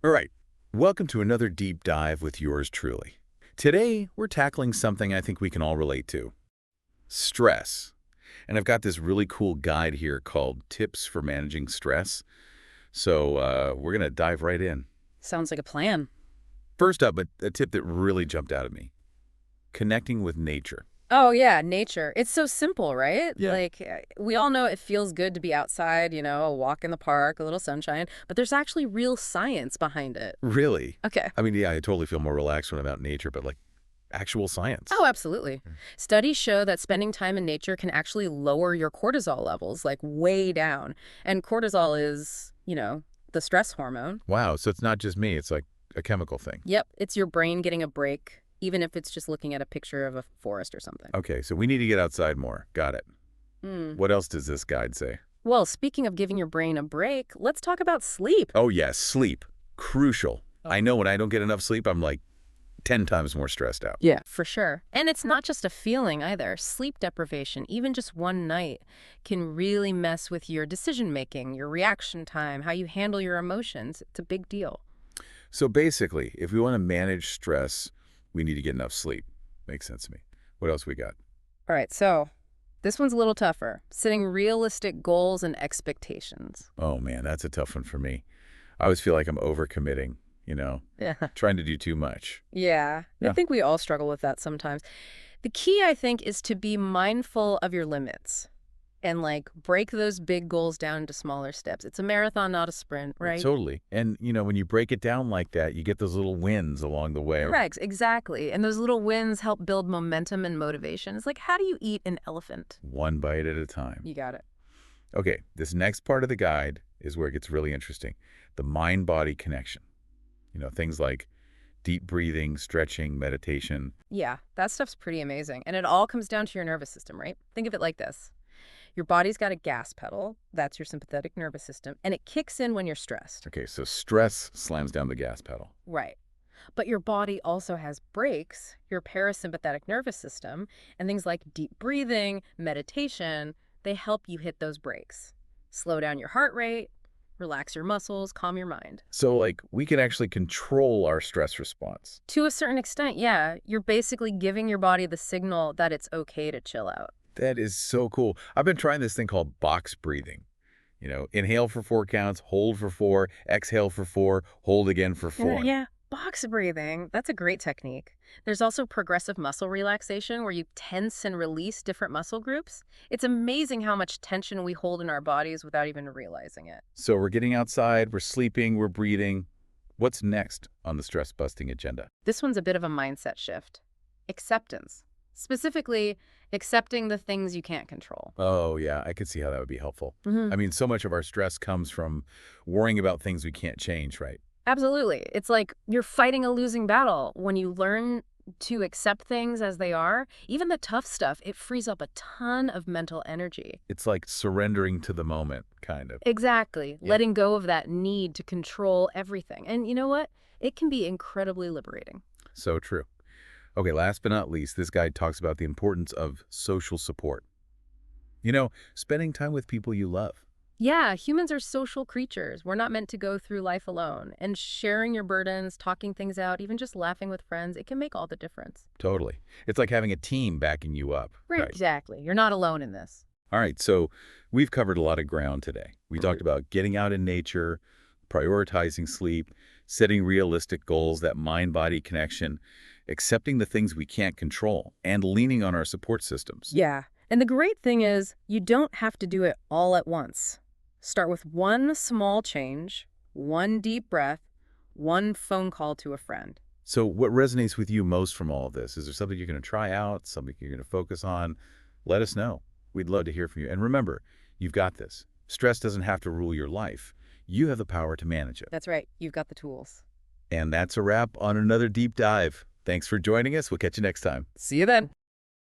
All right, welcome to another deep dive with yours truly. Today, we're tackling something I think we can all relate to, stress. And I've got this really cool guide here called Tips for Managing Stress. So we're going to dive right in. Sounds like a plan. First up, a tip that really jumped out at me, connecting with nature. Oh, yeah, nature. It's so simple, right? Yeah. We all know it feels good to be outside, a walk in the park, a little sunshine, but there's actually real science behind it. Really? Okay. I mean, yeah, I totally feel more relaxed when I'm out in nature, but like actual Oh, science. absolutely. Mm. Studies show that spending time in nature can actually lower your cortisol levels, like way down. And cortisol is, the stress hormone. Wow, so it's not just me, it's like a chemical thing. Yep, it's your brain getting a break, even if it's just looking at a picture of a forest or something. Okay, so we need to get outside more. Got it. Hmm. What else does this guide say? Well, speaking of giving your brain a break, let's talk about sleep. Oh, yes, sleep. Crucial. Oh. I know when I don't get enough sleep, I'm like 10 times more stressed out. Yeah, for sure. And it's not just a feeling either. Sleep deprivation, even just one night, can really mess with your decision making, your reaction time, how you handle your emotions. It's a big deal. So basically, if we want to manage stress, we need to get enough sleep. Makes sense to me. What else we got? All right, so this one's a little tougher. Setting realistic goals and expectations. Oh, man, that's a tough one for me. I always feel like I'm overcommitting, Yeah. trying to do too much. Yeah. I Yeah. think we all struggle with that sometimes. The key, I think, is to be mindful of your limits and break those big goals down into smaller steps. It's a marathon, not a sprint, right? Totally. And, when you break it down like that, you get those little wins along the way. Correct, exactly. And those little wins help build momentum and motivation. It's like, how do you eat an elephant? One bite at a time. You got it. Okay, this next part of the guide is where it gets really interesting. The mind-body connection. Things like deep breathing, stretching, meditation. Yeah, that stuff's pretty amazing. And it all comes down to your nervous system, right? Think of it like this. Your body's got a gas pedal. That's your sympathetic nervous system. And it kicks in when you're stressed. Okay, so stress slams down the gas pedal. Right. But your body also has brakes, your parasympathetic nervous system, and things like deep breathing, meditation, they help you hit those brakes. Slow down your heart rate, relax your muscles, calm your mind. So, we can actually control our stress response. To a certain extent, yeah, you're basically giving your body the signal that it's okay to chill out. That is so cool. I've been trying this thing called box breathing. Inhale for 4 counts, hold for 4, exhale for 4, hold again for 4. Yeah. Box breathing, that's a great technique. There's also progressive muscle relaxation where you tense and release different muscle groups. It's amazing how much tension we hold in our bodies without even realizing it. So we're getting outside, we're sleeping, we're breathing. What's next on the stress-busting agenda? This one's a bit of a mindset shift. Acceptance. Specifically, accepting the things you can't control. Oh, yeah, I could see how that would be helpful. Mhm. I mean, so much of our stress comes from worrying about things we can't change, right? Absolutely. It's like you're fighting a losing battle. When you learn to accept things as they are, even the tough stuff, it frees up a ton of mental energy. It's like surrendering to the moment, kind of. Exactly. Yeah. Letting go of that need to control everything. And you know what? It can be incredibly liberating. So true. Okay, last but not least, this guide talks about the importance of social support. Spending time with people you love. Yeah, humans are social creatures. We're not meant to go through life alone. And sharing your burdens, talking things out, even just laughing with friends, it can make all the difference. Totally. It's like having a team backing you up. Right. Exactly. You're not alone in this. All right, so we've covered a lot of ground today. We talked about getting out in nature, prioritizing sleep, setting realistic goals, that mind-body connection, accepting the things we can't control, and leaning on our support systems. Yeah. And the great thing is, you don't have to do it all at once. Start with one small change, one deep breath, one phone call to a friend. So what resonates with you most from all of this? Is there something you're going to try out, something you're going to focus on? Let us know. We'd love to hear from you. And remember, you've got this. Stress doesn't have to rule your life. You have the power to manage it. That's right. You've got the tools. And that's a wrap on another deep dive. Thanks for joining us. We'll catch you next time. See you then.